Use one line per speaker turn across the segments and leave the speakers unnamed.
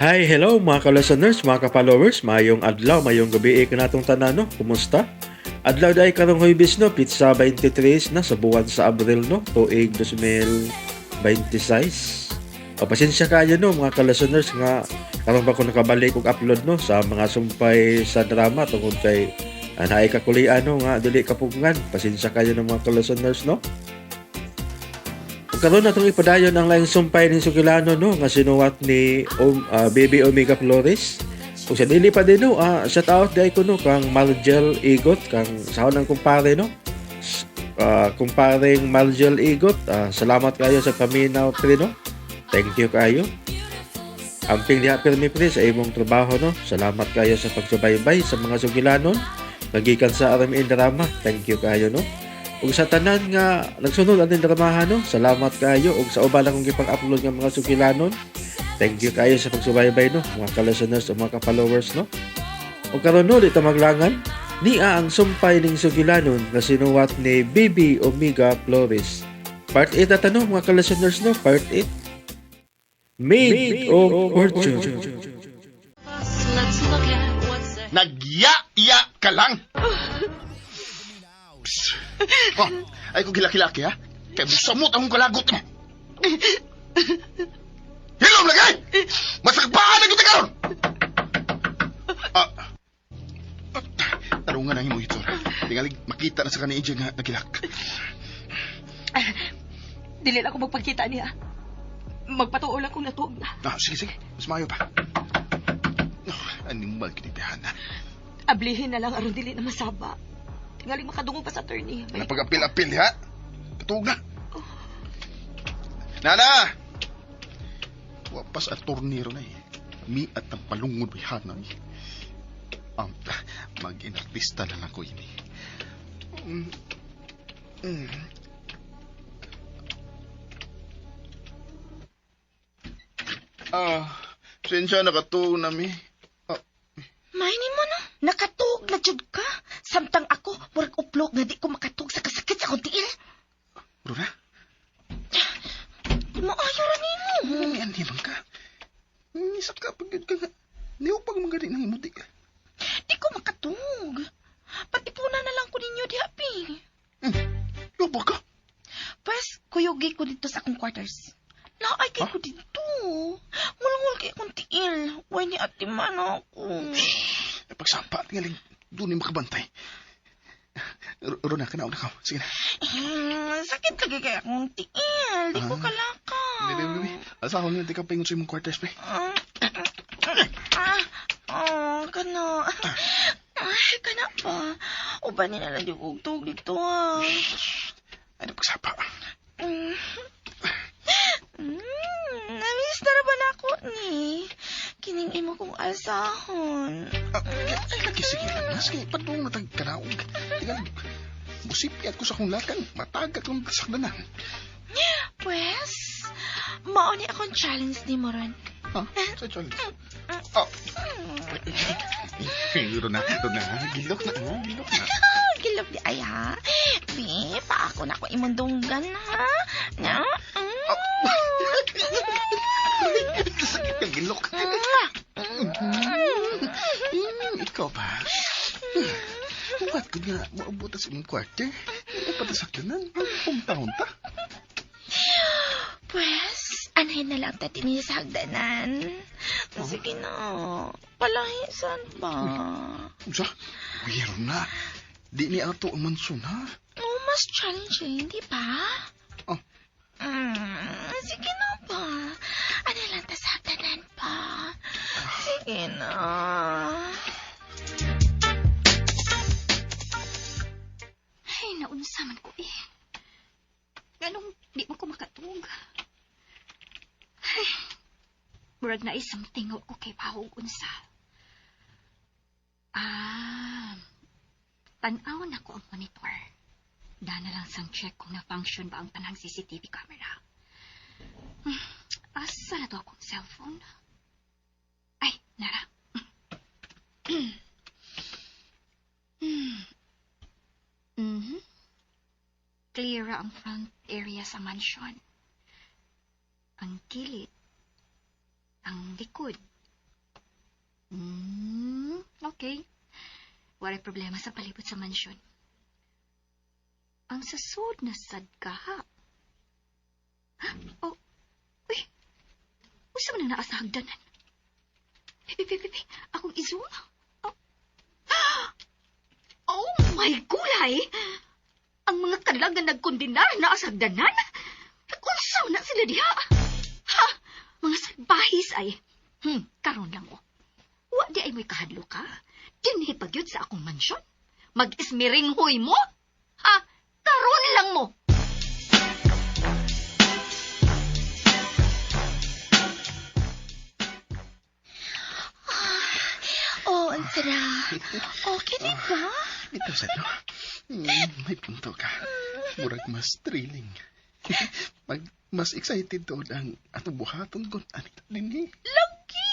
Hi, hello mga ka-listeners, mga ka-followers, mayong adlaw, mayong gabi ka natong tanano, kumusta? Adlaw dahil karong huibis no, pizza 23 na sa buwan sa Abril no, tuig 2026. Pasensya kayo no mga ka-listeners nga karon ba ko nakabalik og upload no sa mga sumpay sa drama tungod kay naay kakulian no nga dili kapugngan. Pasensya kayo no mga ka-listeners no. Karon natong ipadayon ang laing sumpay ni Sukilano no nga sinuwat ni Baby Omega Flores. Kung sa dili pa din no, shout out dai ko no kang Margel Igot kang sahon ng kumpare no. Kumparing Margel Igot, salamat kayo sa paminaw pre no. Thank you kayo. Amping diha pirmi pre sa imong trabaho no. Salamat kayo sa pagsubaybay sa mga sugilanon. Nagikan sa RMN Drama. Thank you kayo no. Ug sa tanan nga nagsunod aning dramahan no, salamat kayo ug sa uban akong gipang-upload nga mga sugilanon. Thank you kayo sa pagsubaybay no, mga ka-listeners o mga ka-followers no. Ug karon no dito maglangan niya ang sumpay ning sugilanon nga sinuwat ni Baby Omega Flores. Part 8 ata no mga ka-listeners no, part 8. Made of Fortune.
Nagya-ya ka lang! Oh, ay kung gilaki-laki ha? Kaya busamot akong kalagot mo! Hilom lagay! Masagpaan na kita karon! Tarungan ang imo ito. Tingalig makita na sa kanina nga nagilak.
Dili lang ako magpagkita niya. Magpatuol ako na tuog na.
Sige. Mas mayo pa. Animal kinipihan na.
Ablihin na lang aron dili na masaba. Tingaling makadungog pa sa attorney.
Napag-apil-apil ha? Katuog na. Nana! Wapas at torniro na eh. Mi at ang palungod may hanay. Mag-inartista na lang ko ini. Sensya nakatuog na mi.
Mainin mo no, nakatuog na jud ka. Samtang ako, murag uplog na di ko makatuog sa kasakit sa akong tiil.
Rona?
Maayo ra nimo.
Yan di bang ka? Isap ka pagod ka nga. Niyo pag magari ng imuti ka.
Di ko makatuog. Patipunan na lang ko ninyo di hapi.
Yo ba ka?
Pwes, kuyugi ko dito sa akong quarters. Naay kay ko dito. Ngulungul kay akong tiil. Way ni ati man ako.
Pagsampa, tingaling doon yung makabantay. Rona, kanaon na ka. Sige na.
Sakit lagi kay akong tiil. Di ko kalaka.
Bibi. Asahon niyo, di ka pingon sa imong quarters, pre.
Kana. Kana pa. Uban nila lang yung ugtog dito
Ano pagsapa?
Namiss na ba na ako ni? Kining imo kong alsahon.
Sige lang, sige. Padung na tagkanaog. Tingnan, musipiat ko sa kong lakang. Matagat kong sakdanan.
Pwes, mauni akong challenge ni Moron.
Sa challenge? Rona, gilok na.
Gilok di ay ha. Bi, pa ako na ako imundunggan ha. Na?
Sakit kang gilok. Ikaw ba? Bukat ko nga maabot sa imong kwarter. Patasakdanan. Umta-unta.
Pwes, anahin na lang tati niya sa hagdanan. Sige na, palahisan pa.
Sa? Wiro na. Di ni ato ang mansun, ha?
Mas challenging, di ba?
Oh.
Sige na pa. Ano lang ta sa hagdanan pa. Sige na.
Ay, naunsa man ko eh. Ganong di mo ko makatug. Ay, murag na isang tingaw ko kay Pahog unsa. Tanaw na ko ang monitor. Dana lang sang check kung na-function ba ang tanang CCTV camera. Asa na to akong cellphone? Ay, nara. Clear ang front area sa mansion. Ang gilid, ang likod, Okay. Waray problema sa palibot sa mansyon. Ang sasud na sad ka, ha? Ha? Oh, uy. Usa man na naa sa hagdanan. Pipi, akong izuwa. Oh. Oh my gulay! Ang mga kalag na nagkondenar na sa hagdanan? Nag-unsaw na sila diha. Ha? Mga salbahis ay. Karon lang oh. Wa di ay mo'y kahadlo ka. Dinhi pagyud sa akong mansyon. Mag-ismiring huy mo? Ha? Karon lang mo.
Oh, ang sarap. Okay din ba?
Ito sa no. May punto ka. Murag mas thrilling. Mas excited to ang atong buhaton kon anit din eh.
Lucky!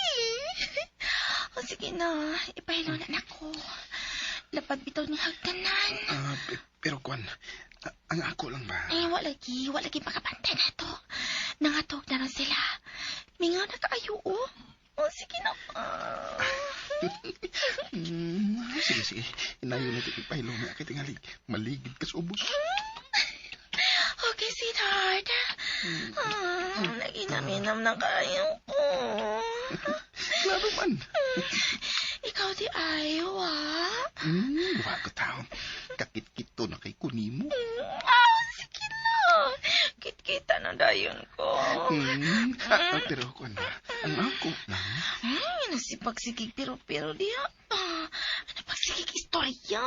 O sige na, ipahilaw na nako. Lapad bitaw ni hagdanan.
Pero kwan, ang ako lang ba?
Wala lagi makapantay na to. Nangatog na rin sila. Mingaw na kaayo, oh. O sige na.
Sige. Inayo na ito ipahilaw na akit tingali. Maligid ka sa ubos.
Okay, sweetheart. Naginam-inam na kayo ko.
Klaro man.
Ikaw di ayaw, ah.
Wag ko taon. Kakit-kito na kay kunimo.
Sige na. Kit-kita na dayon ko.
Pero kwan ba? Ang ako lang.
Nasipagsigig pero diya. Napagsigig istorya.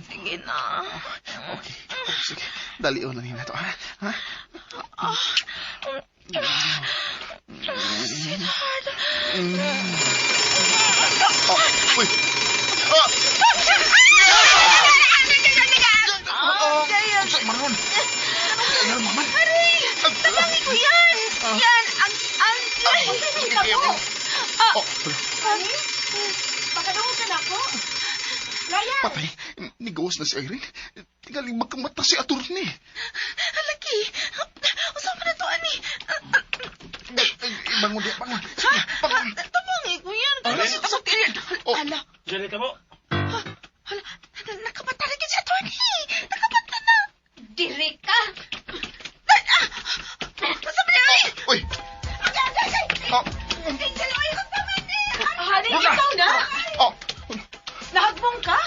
Sige na.
Okay. Sige. Dalion na nina to, ha?
Sweetheart.
Uy! Maron! Ano, maman?
Tatangi ko yan. Yan, ang... Pakadungo ka na ako. Ryan!
Patay. Nigawas na si Irene. Tingaling magkamata si attorney.
Laki. Usama na to, ani.
Bangon dia, bangon. Sige, bangon.
Tabangi ko yan.
Sakit.
Ala.
Diyan ka mo.
Hala. Nakamata na si attorney. Nakamata na.
Diri ka.
Usama na rin.
Uy!
Honey, ikaw na? Nahagbong ka?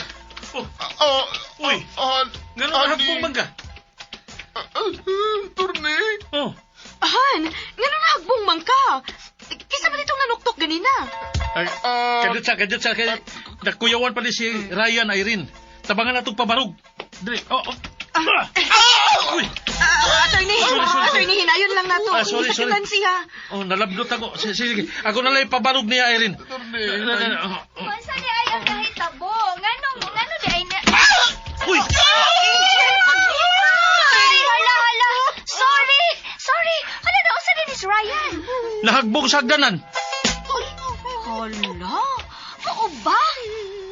Uy! Ganun na hagbong bang ka?
Attorney?
Oh.
Han, nga nahagbong man ka. Kisa ba nitong nanuktok ganina?
Ay, kadit sa kay nakuyawan pa ni si Ryan Irene. Tabangan na itong pabarog. Dili. Uy!
Attorney, hinayon lang nato.
Sorry.
Sakitan siya.
Oh, nalabdot ako. Sige. Ako na lang pabarog niya, Irene.
Kunsa di ay ang kahitabo? Ngano di ay na...
Uy!
Hala. Sorry. Hala na, usa din is Ryan.
Nahagbong sa hagdanan.
Hala. Oo ba?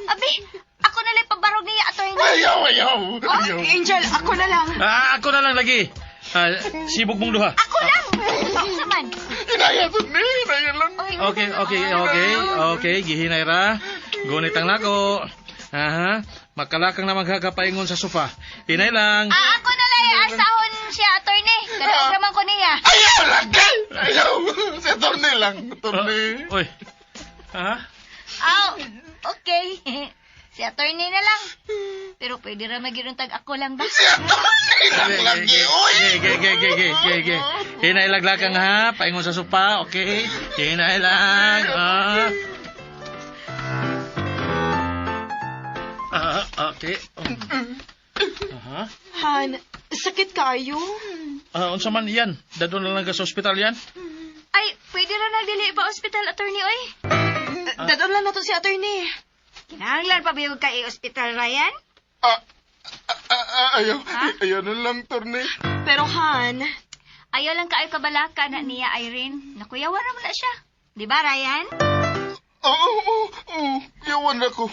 Abi, ako na lang pabarog niya ato yung...
Ayaw.
Angel, ako na lang.
Ako na lang lagi. Sibog mong duha.
Ako lang. Saman.
Inaya, attorney. Inaya lang.
Okay. Gihinay ra. Gunit ang nako. Makalakang na maghagapaingon sa sofa. Hinay lang.
Ako na lang asahon siya, attorney. Kadaog naman ko niya.
Ayaw lagi. Ayaw. Si attorney lang. Attorney.
Uy.
Okay. Si attorney na lang. Pero pwede ra magiruntag ako lang ba?
Si attorney lang lagi. Uy!
Ge. Hinay lang ha. Paingon sa sopa, okay? Hinay lang. Okay.
Han, sakit kayo?
Unsa man yan? Dadon na lang ka sa ospital yan?
Ay, pwede ra nagdili pa ospital, attorney, oy.
Dadon lang nato si attorney.
Kinahanglan pa ba kay ospital, Ryan?
Ayaw. Ayaw na lang, attorney.
Pero Han,
Ayaw lang kaayo kabalaka na niya, Irene. Nakuyawan naman na siya. Di ba, Ryan?
Oo. Yawan ako.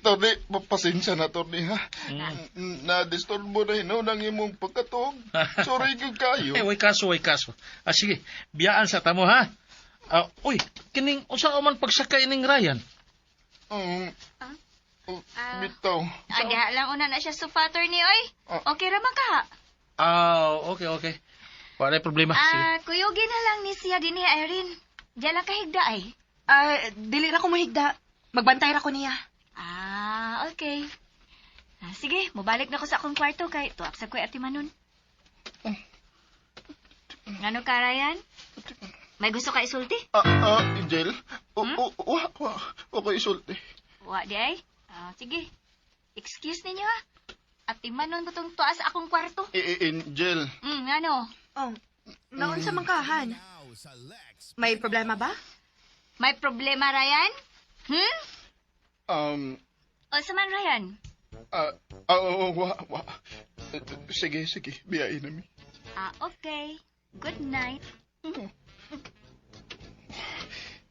Tony, pasensya na, Tony, ha?
Mm.
Na-disturbo na hinunang imong pagkatog. Sorry kong kayo.
Way kaso. Sige, biyaan sa tamo, ha? Uy, kining, usa man pagsakay ning Ryan.
Bitaw.
Ada lang una na siya sa attorney, oy. Okay raman ka.
Okay. Wala problema. Sige.
Kuyogin na lang ni siya din ni Irene. Diyan lang kahigda ay.
Dili ra ko mahigda. Magbantay ra ko niya.
Okay. Sige, mobalik na ko sa akong kwarto kay tuwak sa kuya Ate Manon. Ngano ka, Ryan? May gusto ka isulti?
Angel? Wa ko isulti.
Wa di ay. Sige. Excuse ninyo ha. Ate Manon ko tong tuwa sa akong kwarto.
Angel.
Ngano?
Naon sa mangkahan? May problema ba?
May problema, Ryan? O sa man, Ryan?
Wa. Sige, biyain namin.
Okay. Good night.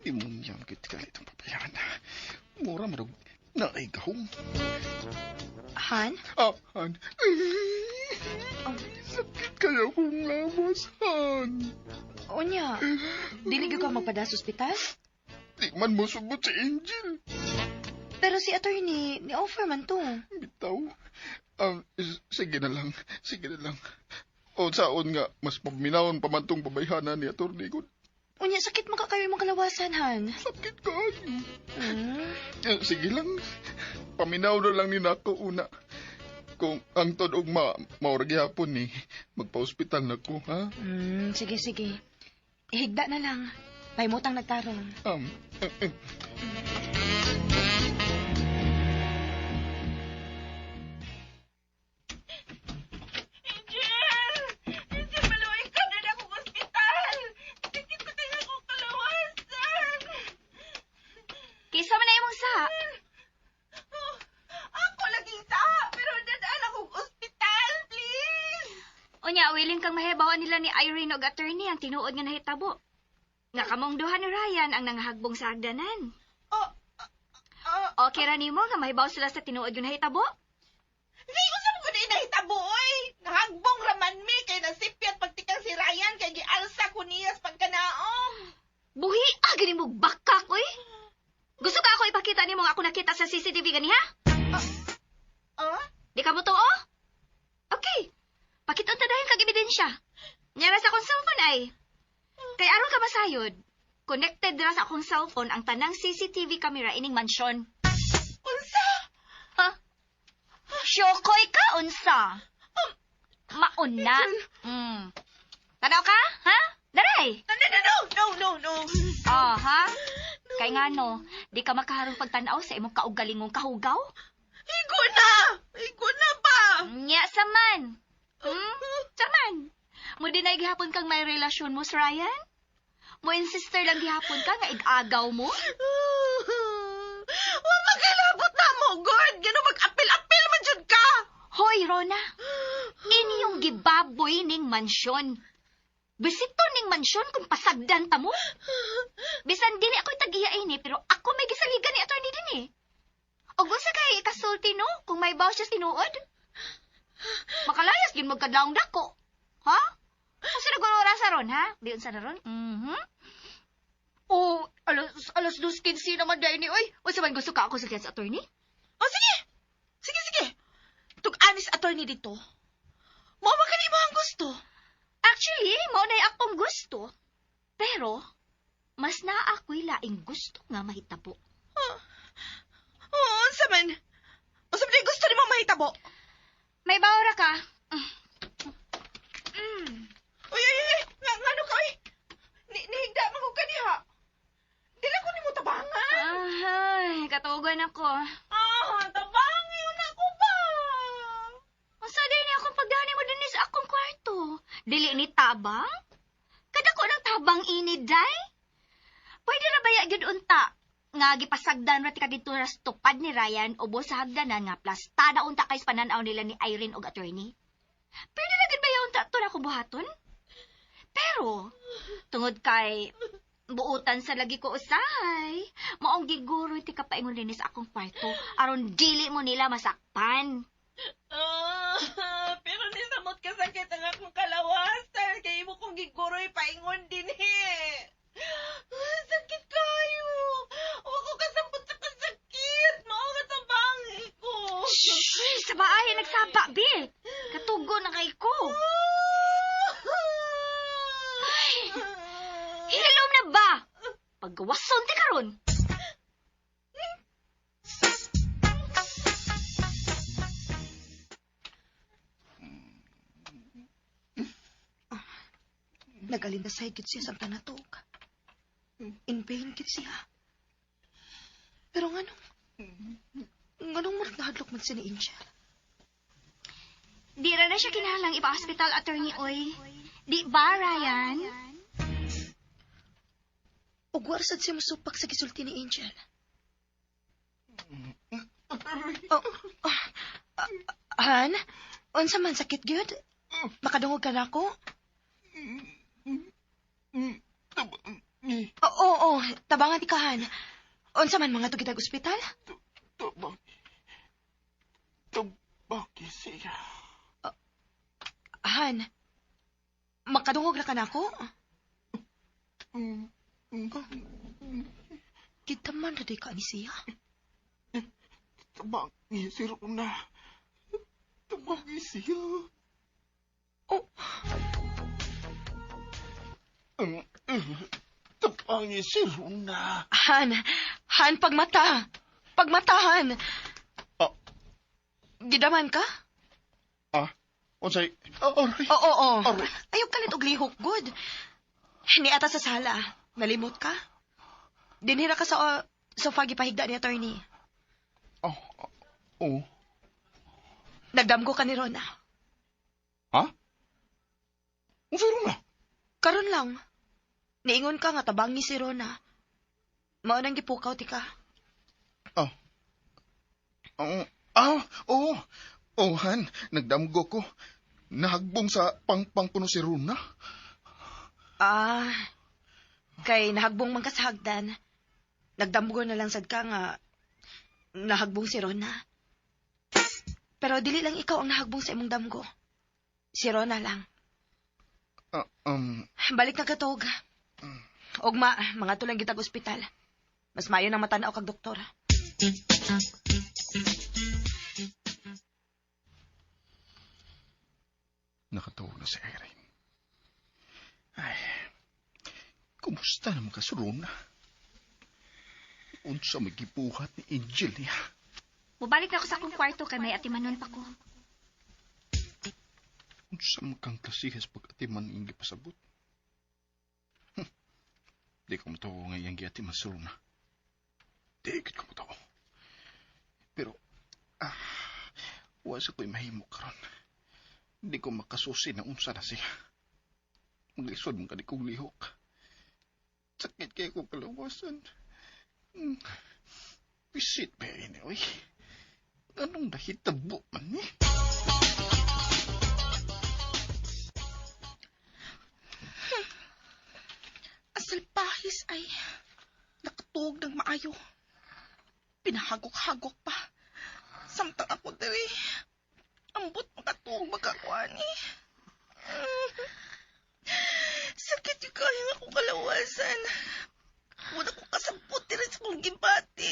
Imunyam kit kalit ang papayan. Mura marag naigahong.
Han?
Han. Sakit kaya kong lawas, Han.
Onya, dili gyud ka magpada sa ospital?
Di man mo subot si Angel.
Pero si attorney, ni-offer man to.
Bitaw. Sige na lang. O saon nga, mas paminawon pa man tong pabayhanan ni Atty. Good.
Unya, sakit man ka kayo mong kalawasan, Han.
Sakit kayo. Sige lang. Paminaw na lang ni nako una. Kung ang todog maurag hapon ni, magpa-hospital na ko, ha?
Sige. Ihigda na lang. Paimutang nagtarong.
Kisa man na imong sa.
Ako laging sa, pero dadaan akong ospital, please.
Unya, willing kang mahibawan nila ni Irene og attorney ang tinuod nga nahitabo. Nga kamong duha ni Ryan ang nangahagbong sa hagdanan. Okay ra nimo nga mahibaw sila sa tinuod nga nahitabo?
Hindi ko sa mga nahitabo, oy. Nahagbong raman mi, kay nasipyat pagtikang si Ryan, kay gialsa ko niya sa pagkanaong.
Buhi, gani mo bakak, oy. Gusto ka ako ipakita nimo nga ako nakita sa CCTV ganiha? Di ka mo to, oh? Okay. Pakita ta dahil kag ebidensya. Nyara sa akong cellphone ay. Kay aron ka masayod, connected dira sa akong cellphone ang tanang CCTV camera ining mansyon.
Unsa?
Syokoy ka, unsa? Mauna. Tanaw ka, ha? Daray!
No.
Ha? Kay nga no, di ka makaharong pagtanaw sa imong kaugalingong kahugaw?
Igo na ba?
Nya saman. Saman. Mo dinay gihapon kang may relasyon mo sa Ryan? Mo insister lang gihapon ka nga igagaw mo?
Wa magilabot na mo, God. Gano mag-apil-apil man jud ka.
Hoy, Rona. Inyong gibaboy ning mansyon. Bisito ning mansyon kung pasagdan ta mo. Bisan dili ako tagiya ini, pero ako may gisaligan ni attorney din eh. O unsa kay ikasulti no, kung may baw siya tinuod? Makalayas yun magkadlaong dako. Ha? Kasi nag-oras sa ron, ha? Di unsa na ron? Alas 2:15 naman dahil ni, oy. O sa man gusto ka ako sa attorney?
Sige. Tug-anis attorney dito. Mao ba kanimo ang gusto?
Actually, mao na akong gusto. Pero, mas naa ako'y laing gusto nga mahitabo.
Unsa man? Unsa man gusto nimo mahitabo?
May bawra ka.
Uy, ngano ka, oy? Nihigda man ko kaniha. Dila ko nimo tabangan.
Ay, katugan ako.
Tabangin yun ako ba?
Asa din ni akong pagdani mo din sa akong kwarto. Dili ni tabang? Kadako ng tabang ini, day? Pwede na baya gyud unta. Nga gipasagdan ra ti kadto ra tupad ni Ryan ubo sa hagdanan nga plastada unta kay pananaw nila ni Irene og attorney. Pwede na gid baya unta to ra ko buhaton? Pero tungod kay Buutan sa lagi ko usay. Maong giguro ti kapaingon din sa akong kwarto aron dili mo nila masakpan.
Pero ni samot kasakit ang akong kalawasan. Kaya mo kong giguroy paingon din sakit kayo. Huwag ko kasambot sa kasakit. Maugat ang bangi ko.
Shhh! Sa bahay nagsaba, Bi. Katugo na kay ko. Ay! Hilom na ba? Paggawason ti karon.
Nagalindasay gid siya sa tanatog. In pain gid siya. Pero nganong mo nahadlok man siya ni Angel?
Di ra na siya kinahanglang ipa-hospital, attorney, oy. Di ba, Ryan?
Ug warsad siya musupak sa gisulti ni Angel. Han? Unsa man sakit gyud? Makadungog ka nako? Oo, tabangan ikahan. Unsa man mga tugitag ospital?
Tabaki siya.
Han, makadungog na ka nako? Kita man na ka ni siya.
Tabaki si Rona. Tabaki siya.
Oh,
Tabaki si Rona.
Han, pagmata. Pagmatahan.
Ah.
Gidaman ka?
Unsay? Aray.
Oo.
Aray.
Ayaw ka nit og lihok, good. Ni ata sa sala. Nalimot ka? Dinira ka sa sofa gipahigda ni attorney.
Oo.
Nagdamgo ka ni Rona.
Ha? Unsay Rona?
Karon lang. Niingon ka nga tabang ni si Rona. Mao nang gipukaw ti ka.
Oo. Oh, Han, nagdamgo ko. Nahagbong sa pangpangpuno si Rona.
Kay nahagbong man ka sa hagdan. Nagdamgo na lang sad ka nga nahagbong si Rona. Pero dili lang ikaw ang nahagbong sa imong damgo. Si Rona lang. Balik na katog. Ugma, mga tulang gitag ospital. Mas maayo na matanaw kag doktor.
Nakatuog na si Irene. Ay, kumusta naman ka si Rona? Unsa may gibuhat ni Angel niya?
Mubalik na ako sa akong kwarto kay may atimanon pa ko.
Unsa man kang kasihas pag-atiman ng gipasabot? Di ko matawo nga iyang giatiman si Rona. Di ko matawo. Pero, wasa ko'y mahimo karon. Di ko makasusi na unsa na siya. Maglisod mo ka di kong lihok. Sakit kayo ko kalawasan. Pisit ba yun, oy? Anong nahitabo man ni?
Asal pahis ay nakatuog ng maayo. Pinahagok-hagok pa. Samtang ako diri. Ambot makatuog magkakuani. Sakit yung kaya nga akong kalawasan. Wala ko kasabot diri sa kong gimbati.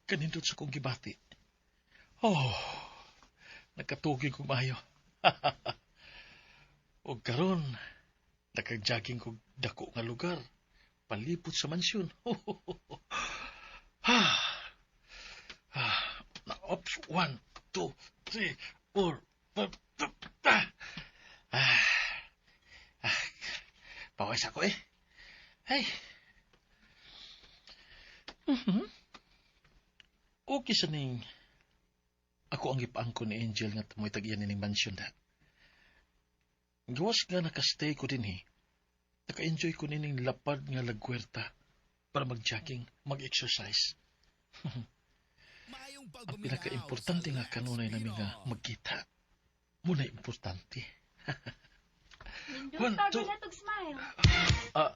Kanindot sa kong gibati. Nakatugi ko maayo. O karon, nakag-jogging ko dako nga lugar. Palipot sa mansyon. Oops, 1, 2, 3, 4, 5. Pawis ako eh. Ay. Okay sa ning ako ang ipaangko ni Angel nga tamoy tag-iyan ning mansion da. Gawas nga nakastay ko din Naka-enjoy ko nining lapad nga lagwerta para mag-jogging, mag-exercise. ang pinaka-importante nga kanunay namin nga magkita. Muna importante. One, two.
na tog smile.
Ah.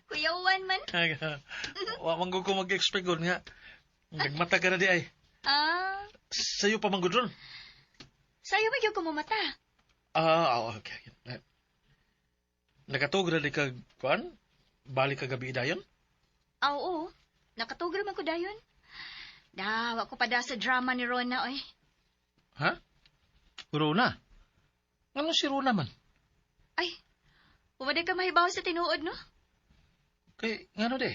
Kuya Juan man.
Wa manggod ko mag-expect gud nga. Nagmata ka na di ay.
Ah,
Sa'yo pa manggod ron.
sayo ba yung kumumata?
Okay. Nakatog na di ka, kuan? Balik ka gabi dayon?
Oo, nakatugra man ko dayon. Dawa ko pa da sa drama ni Rona, oy.
Ha? Rona? Ano si Rona man?
Ay, umaday ka mahibaw sa tinuod, no?
Kay, ngano di?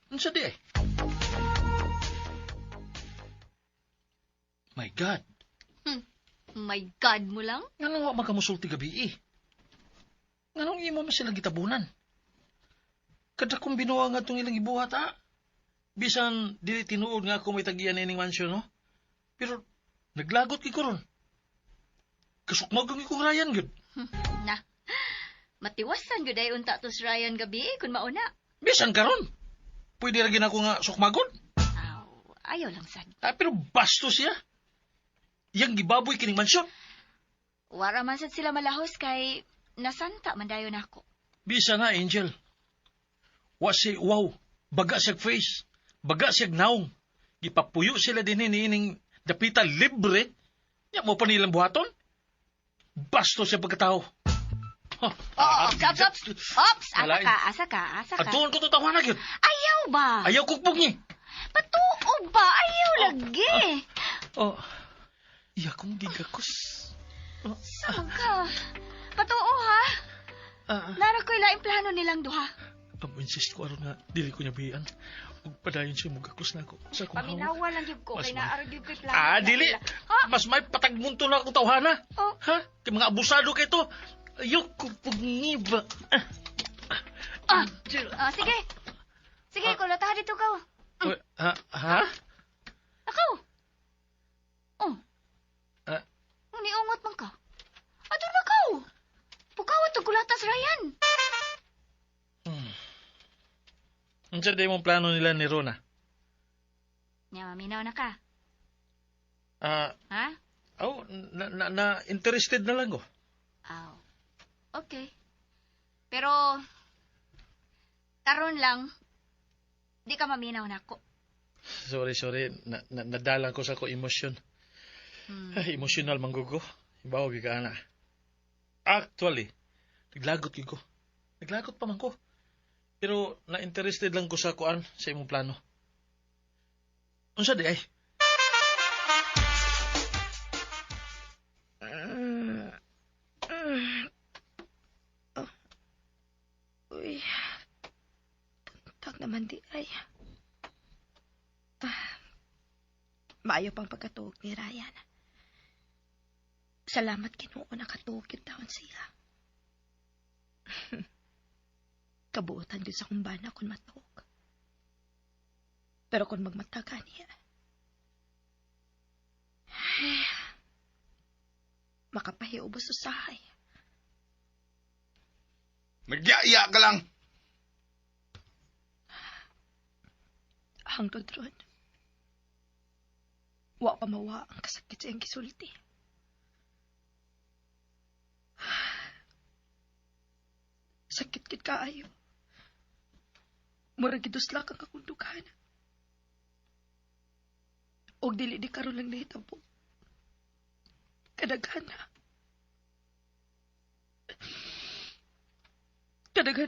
Ano sa di ay? My God.
My God mo lang.
Nga wa makamusulti gabi eh. Nga nung imo na sila gitabunan. Kada kong binuha nga itong ilang ibuhat ha. Bisan dili tinuod nga ako may tagiyan na ining mansyon no. Pero naglagot ki ko ron. Kasukmag ang ikong Ryan gud.
Na, matiwasan gud ay unta tos Ryan gabi kun mauna.
Bisan karon. Pwede ra gid ako nga sukmagod.
Aw, ayaw lang sad.
Pero bastos siya. Yang gibaboy kining mansyon.
Wara man sad sila malahos kay nasanta man dayon ako.
Bisa na, Angel. Wa si wow. Baga siyag face. Baga siyag naong. Gipapuyo sila din ining dapita libre. Ya mo pa nilang buhaton. Basto siya pagkatao.
Ops, asa ka.
Atuon ko to tawa na yun.
Ayaw ba?
Ayaw kukpog niya.
Patuo ba? Ayaw lagi.
Iya kong gigakos.
Saan ka? Patuo ha? Nara ko'y laing plano nilang duha.
Insist ko aron nga, dili ko niya biyan. Ug padayon siya mugakos na ako sa kong hawak.
Paminawa lang yun ko,
Mas
kay
ma-
naarag yun ko'y plano.
Dili!
Ha?
Mas may patagmunto na akong tawhana.
Oh.
Ha? Kay mga abusado kay to. Ayaw ko pugngiba.
Sige. Sige, kulatahan dito ka.
Ha?
Akaw. Oh.
Ah.
Uniungot man ka. Adun na ka. Pukawat to kulatas, Ryan.
Ang sa mong plano nila ni Rona?
Nya, maminaw na ka.
Ah,
Ha?
interested na lang ko.
Aw. Okay. Pero, karon lang, di ka maminaw na ako.
Sorry. Nadalang ko sa ko emosyon. Ay, emosyonal manggugo. Ibaw ka na. Actually, naglagot ko. Naglagot pa man ko. Pero na-interested lang ko sa kuan sa imong plano. Unsa di ay?
Uy, puntag naman di ay. Maayo pang pagkatuog ni Ryan. Salamat Ginoo nakatuog yung taon siya. Kabuotan din sa kumbana kung matuog. Pero kung magmataga niya, makapahiubos sa sahay.
Nagyaya ka lang.
Hangtod ron. Wa pa mawa ang kasakit sa iyang gisulti. Sakit kit kaayo. Murag giduslak ang kakundugan. Og dili di karon lang nahitabo. Kadaghan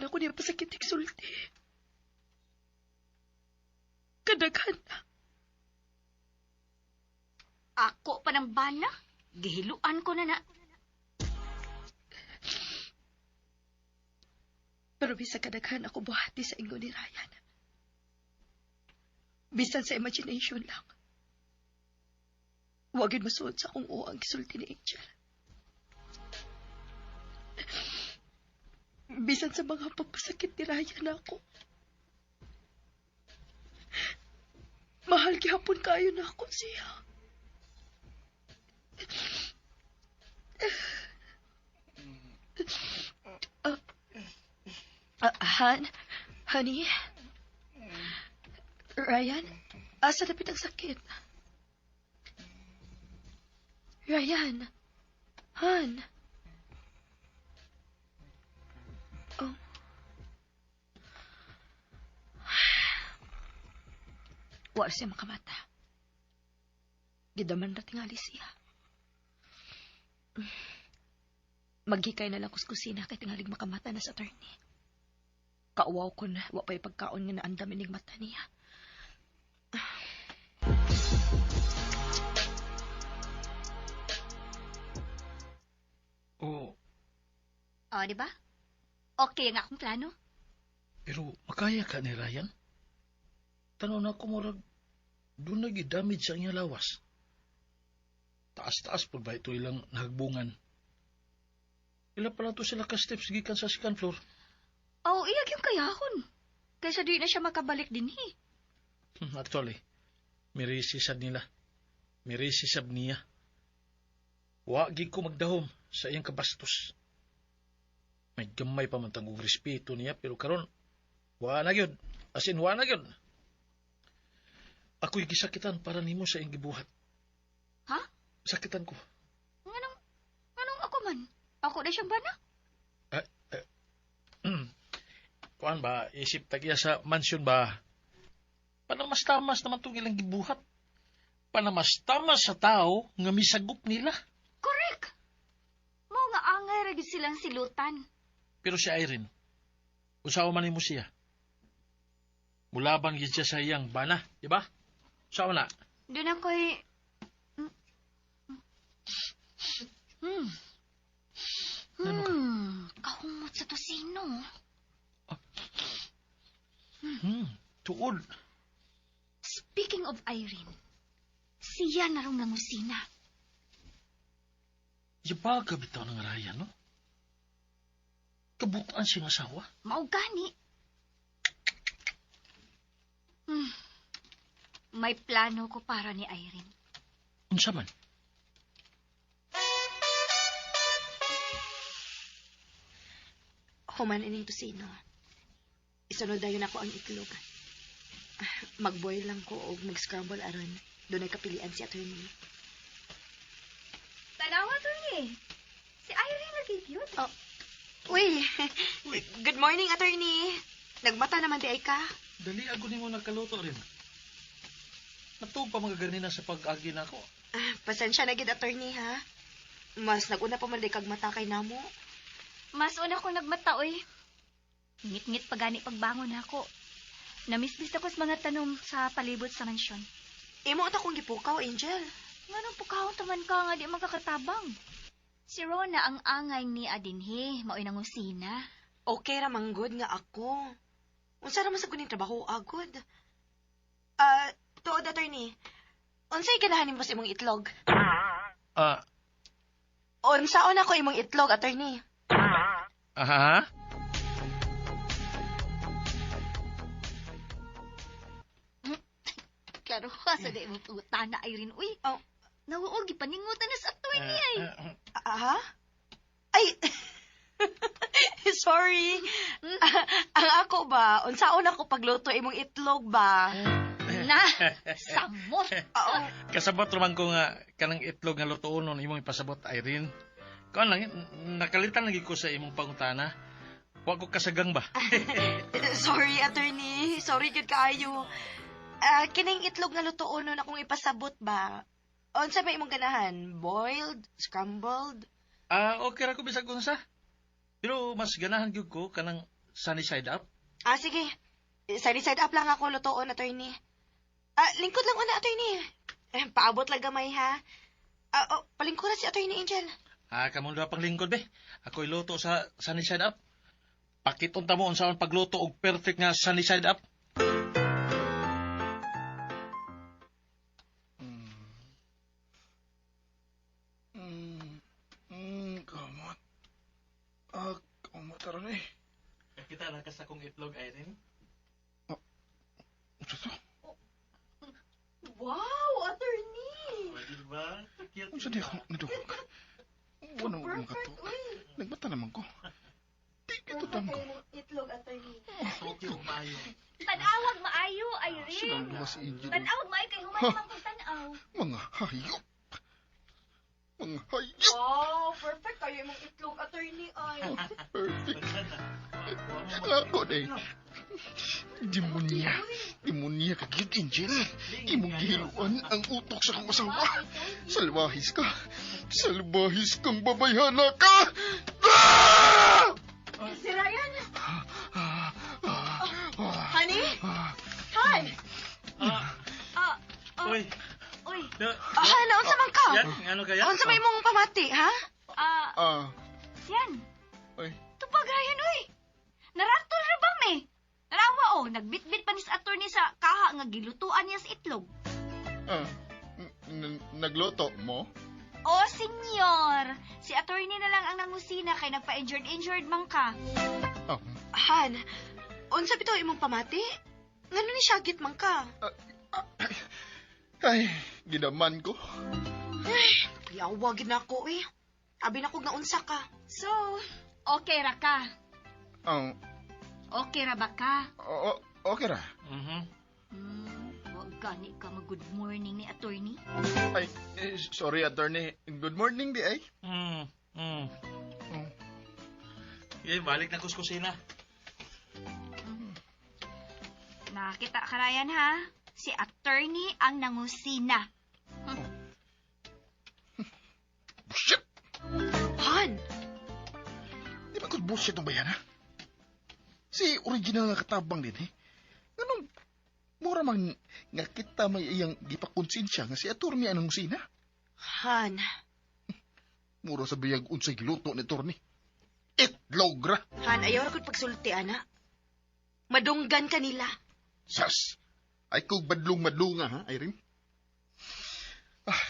ako niya pasakit sulti. Kadaghan na.
Ako pa ng bana, gihiluan ko na.
Pero bisa kadaghan ako buhati sa ingo ni Ryan. Bisan sa imagination lang. Huwagin masuod sa akong uang gisulti ni Angel. Bisan sa mga pagpasakit ni Ryan ako. Mahal gihapon kayo na ako siya. Honey, Ryan? Asa dapit ang sakit? Ryan? Han? Oh. Wala siya makamata. Gidaman na tingali siya. Maghikay na lang kuskusina kay tingalig makamata na sa attorney. Kauwaw ko na, wa pa'y pagkaon nga naandam inig mata niya.
Oo,
O, di ba? Okay ang akong plano.
pero makaya ka ni Ryan? Tanaw na ko murag, doon nag-damage sa inyong lawas. Taas-taas po ba ito ilang nahagbungan? Ila pa lang to sila ka-steps gikan sa second floor.
O, iyag yung kayahon. Kaysa di na siya makabalik din
Actually, mirisisab nila. Mirisisab niya. Wagi ko magdahom sa iyang kabastos. May gamay pa man tangong respeto niya, pero karon wa na gyud. As in, wa na gyud. Ako'y gisakitan para nimo sa iyang gibuhat.
Ha?
Sakitan ko.
Anong ako man? Ako na siyang bana?
Kuan ba, isip tagiya sa mansyon ba? Panamastamas naman itong ilang gibuhat. Panamastamas sa tao nga misagop nila.
Correct! Mao nga angay ra gyud silang silutan.
Pero si Irene, usawa man mo siya. Mulaban gyud siya sa iyang bana, di ba? Usawa na.
Doon ako'y...
Ano ka?
Kahumot sa tosino.
Tuod.
Speaking of Irene, siya na rin nangusina.
Yabaga bitaw ng Ryan, no? Kabutaan siyang asawa.
Maugani. May plano ko para ni Irene.
Unsa man?
Human ining tusino. Isunod dayon ako ang itlog. Mag-boil lang ko o mag-scramble aron. Doon ay kapilian si attorney.
Tanawa to ni. Si Irene lagi cute.
Oh. Uy, good morning, attorney. Nagmata naman di ay ka.
Dali ako nimo nagkaluto rin. Natuog pa mga ganina sa pag-agi na ako.
Pasensya na gid, attorney, ha? Mas naguna pa man di kag mata kay namo.
Mas una kong nagmataoy. Ngit-ngit pagani pagbangon ako. Namisbis ako sa mga tanom sa palibot sa mansyon.
Imo ata kong gipukaw, Angel.
Nganong pukawon taman ka nga di magkakatabang. Si Rona ang angay ni Adinhe, maoy nang usina.
Okay ra manggod nga ako. Unsa ra man sa kuning trabaho agod? Tuod, attorney. Unsay ganahan nimo sa imong itlog? Unsaon ako imong itlog, attorney?
Aha?
Klaro ka sa di mo tutan na Irene. Uy,
Oh.
nawuog, ipaningutan na sa attorney ay.
Ha? Ay, sorry. Ang ako ba, unsaon ako pagluto imong itlog ba?
Na, samot.
Oo.
Kasabot naman ko nga kanang itlog nga lutoon nun imong ipasabot, Irene. Kung lang, nakalitan lagi ko sa imong pangutana. Huwag ko kasagang ba?
Sorry, attorney. Sorry gud kaayo. Kining itlog nga lutoon nun akong ipasabot ba? Unsa ba imong ganahan? Boiled? Scrambled?
Okay ra ko bisag kung sa. Pero mas ganahan gyud ko kanang sunny side up.
Sige. Side up lang ako lutoon, attorney. Lingkod lang una, attorney. Paabot lang gamay, ha? Palingkod na si attorney Angel.
Kamong duha pang lingkod be. Ako'y luto sa sunny side up. Pakiton ta mo unsaon pagluto og perfect nga sunny side up.
Kamot. Kamot aron eh.
Kita na ka sa kong itlog, Irene.
Ano to?
Wow, attorney!
Diba? Cute.
Ano sa di ako nadungog? Ano mo makato? Nagbata naman ko. Di ito tam ko.
Itlog, attorney.
Okay, umayo.
Tanawag maayo, Irene.
Sila mas Angel.
Tanawag maayo kay human kong tanaw.
Mga hayop. Mga hayop.
Wow, perfect kayo mong itlog, attorney ay.
Perfect. Ako na eh. Demonya. Demonya ka, Gid Angel. Imong gihiluan ang utok sa kong asawa. Salbahis ka. Salbahis kang babayhana ka. Ah!
Si Ryan!
Ah!
Honey? Han!
Uy.
Uy,
Han, unsa man ka?
Yan, ano kaya?
Unsa may mong pamati, ha?
yan.
Ay.
Tupag Ryan, uy. Naratol ra ba me? Narawa nagbitbit pa ni sa attorney sa kaha nga gilutuan niya sa itlog.
Nagluto mo?
Oh, senyor. Si attorney na lang ang nangusina kay nagpa-injured man ka.
Ah.
Han, unsa bitaw imong pamati? Ngano ni syagit man ka?
Ay, ginaman ko.
Yawa gid nako eh. Abi na kog naunsa ka.
So, okay ra ka?
Ah,
Okay ra ba ka?
okay ra.
Huwag gani ka mag-good morning ni attorney.
Ay, sorry, attorney. Good morning, di ay.
Balik na kuskusina.
Nakita ka Ryan ha? Si attorney ang nangusina.
Bullshit!
Han,
Di ba kung bullshit ang bayan, ha? Si original nga katabang din, eh. Ganun, mura man nga kita may iyang gipakonsensya nga si attorney anong sina.
Han.
Mura sa biyag unsay giluto ni attorney. Itlog ra.
Han, ayaw ra kod pagsulti ana. Madunggan ka nila.
Sas! Ay kong badlong-madlunga, ha, Irene?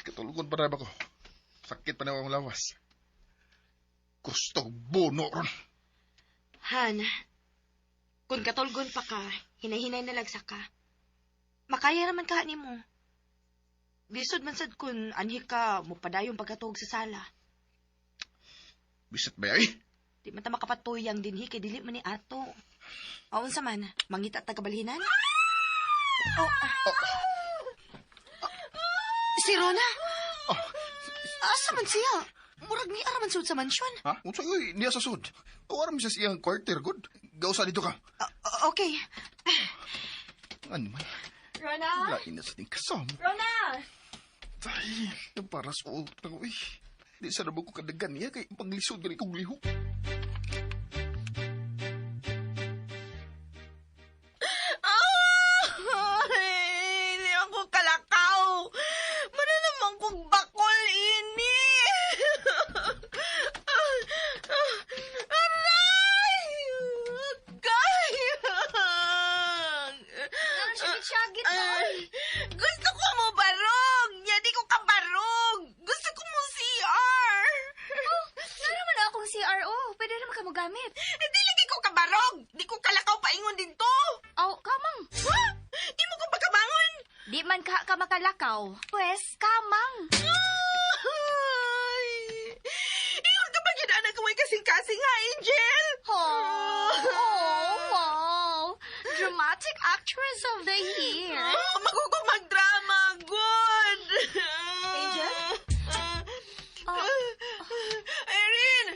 Katulungan pa na ba ko? Sakit pa na akong lawas. Gusto bono ron.
Han, kung katulgon pa ka, hinay-hinay na lagsa ka. Makaya naman ka ni mo. Bisod man sad kun anhi ka mo padayong pagkatuog sa sala.
Bisit ba ay?
Di man ta makapatuyang dinhi kay dili man ni ato. Aun sa man, mangita ta kabalhinan? Si Rona? Asa man siya? Murag ni araman sud sa mansyon.
Ha? Unsay oy, niya sa sud. Awaram siya sa iyang quarter, good. Gausa dito ka.
Okay.
Ano man?
Rona?
Lain na sa ting kasam.
Rona!
Ay, yung para sa utak na ko, eh. Di sa nabag ko kadagan niya kay panglisod gani kong lihok.
Hindi ako kalakaw. Mana naman kong bakol ini. Aray! Gayang!
Ano syagit-syagit mo?
Gusto ko mo barog. Di ko kabarog. Gusto ko mo CR.
Naman na akong CRO. Pwede naman ka mo gamit.
Di lagi ko kabarog. Di ko kalakaw paingon din to.
Aw, kamang.
Ha? Di mo ko pagkabangon.
Di man ka makalakaw. Pwes, kamang.
Ay! Iyon ka pa yun, anak ko ay kasing-kasing ha, Angel?
Oh, wow. Dramatic actress of the year.
Magdrama, good!
Angel?
Irene,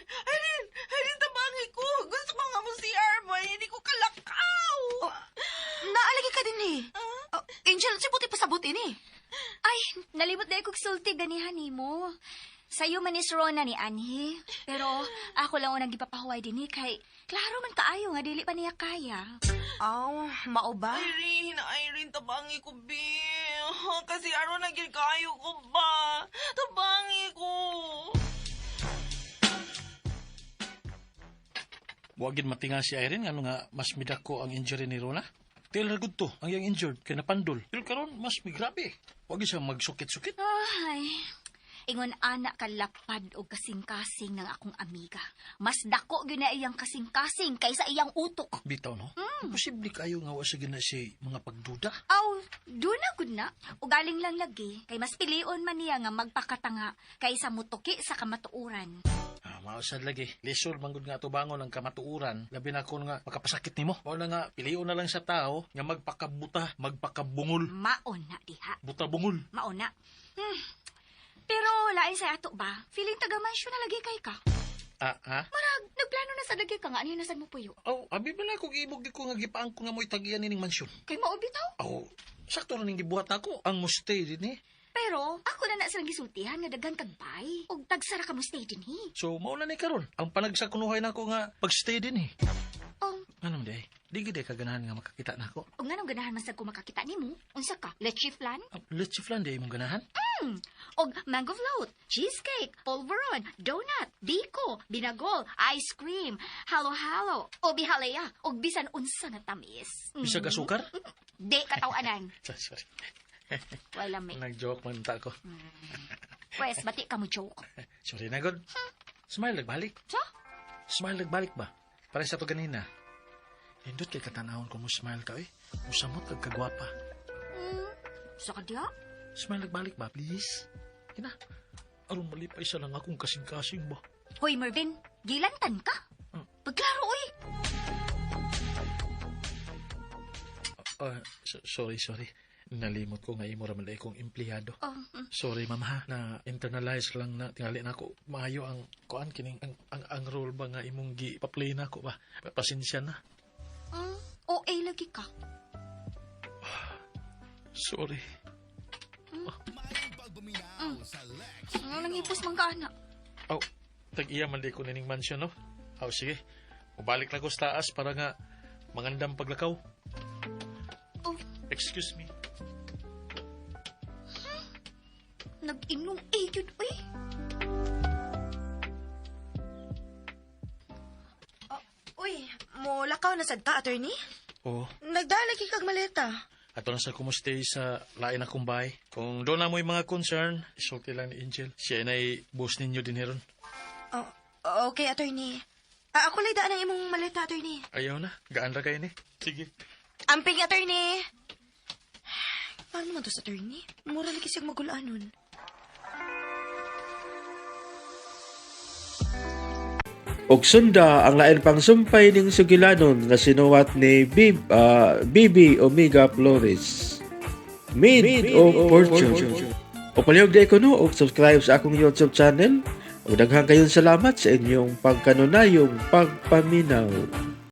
tabangi ko. Gusto ko nga mo CR ba? Hindi ko kalakaw. Naalagi ka din eh. Angel, sibuti pasabot ini.
Ay, nalibot na ikog sulti ganihan mo. Sa'yo man is Rona ni Anhi. Pero ako lang unang gipapahuway din kay klaro man kaayo nga dili pa niya kaya.
Mao ba? Irene, tabangi ko, be. Kasi araw na kayo ko ba? Tabangi ko.
Wagin matinga si Irene, ano nga mas midako ang injury ni Rona? Taylor good to, ang yang injured, kay napandol. Pero karon mas migrabe. Wagin siya magsukit-sukit.
Ay, ingon anak kalapad o kasing-kasing ng akong amiga. Mas dako gyud na iyang kasing-kasing kaysa iyang utok.
Bitaw, no? Posible kayo nga wasa gina si mga pagduda.
Aw, duna gud na. Ugaling lang lagi. Kay mas pilion man niya nga magpakatanga kaysa mutuki sa kamatuuran.
mausad lagi. Lisod manggod nga tubangon ang kamatuuran. Labi na ko nga makapasakit nimo. Mao na nga piliun na lang sa tao nga magpakabuta, magpakabungol.
Mauna diha.
Buta bungol.
Mauna. Pero lain sa ato ba? Feeling taga-mansyon na lagi kay ka.
Ha?
Marag, nagplano na sa lagi ka nga. Ano na sad mo puyo?
Oh, abi bala ko giibog di ko nga gipaang ko nga mo'y tagiyan ning mansyon.
Kay mao bitaw.
Oh, sakto na ning gibuhat ako. Ang mustay din eh.
Pero ako na silang gisultihan nga daghan kag bay. Og tagsara ka mo stay din hi.
So, mao na ni karon. Ang panagsakunuhay nako nga pagstay din eh. Ano di? Di gid kaganahan nga makakita nako.
Og nganong ganahan man sad ko makakita nimo? Unsa ka? Leche flan?
Let's flan di imong ganahan?
Og mango float, cheesecake, polvoron, donut, biko, binagol, ice cream, halo-halo, o bihalaya, og bisan unsa nga tamis.
Bisag asukar?
Di katawanan.
Sorry.
Wala may.
Nag-joke man ta ko.
Pwes, bati ka mo joke.
Sorry na god. Smile nagbalik.
So?
Smile nagbalik ba? Para sa to ganina. Hindot kay katanahon ko mo smile ka eh. Musamot kag kagwapa.
Sa kadya?
Smile nagbalik ba, please? Kina. Aron malipay sa lang akong kasing-kasing ba?
Hoy Mervin, gilantan ka? Pagklaro eh.
Sorry. Nalimot ko nga imo ra malay kong empleyado. Sorry ma'am ha, na internalize lang na tingali na ako. Maayo ang kuan kining ang role ba nga imong gi-play na ako ba. Pasensya na.
OA lagi ka.
Sorry.
Nangipos man ka anak.
Aw, tag-iya man di ko nining mansion no. Aw sige. Mubalik lang ko sa taas para nga mangandam paglakaw. Excuse me.
Nag-inom yun eh.
Uy, mo lakaw na sad ta, attorney?
Oo.
Nagdalagi kag maleta.
Ato na sa kumustay sa lain akong bahay. Kung doon na mo yung mga concern, isulti lang ni Angel. Siya ay boss ninyo din heron.
Oh, okay, attorney. Ako lang daan ang imong maleta, attorney.
Ayaw na. Gaan ra kayo ni. Sige.
Amping, attorney! Paano naman to sa attorney? Mura lagi siyang magulanon.
Og sunda ang lain pang sumpay ning sugilanon nga sinuwat ni Bibi Omega Flores. Made of Fortune. O palihog day ko no, og subscribe sa akong YouTube channel. O daghang kayong salamat sa inyong pagkanunayong pagpaminaw.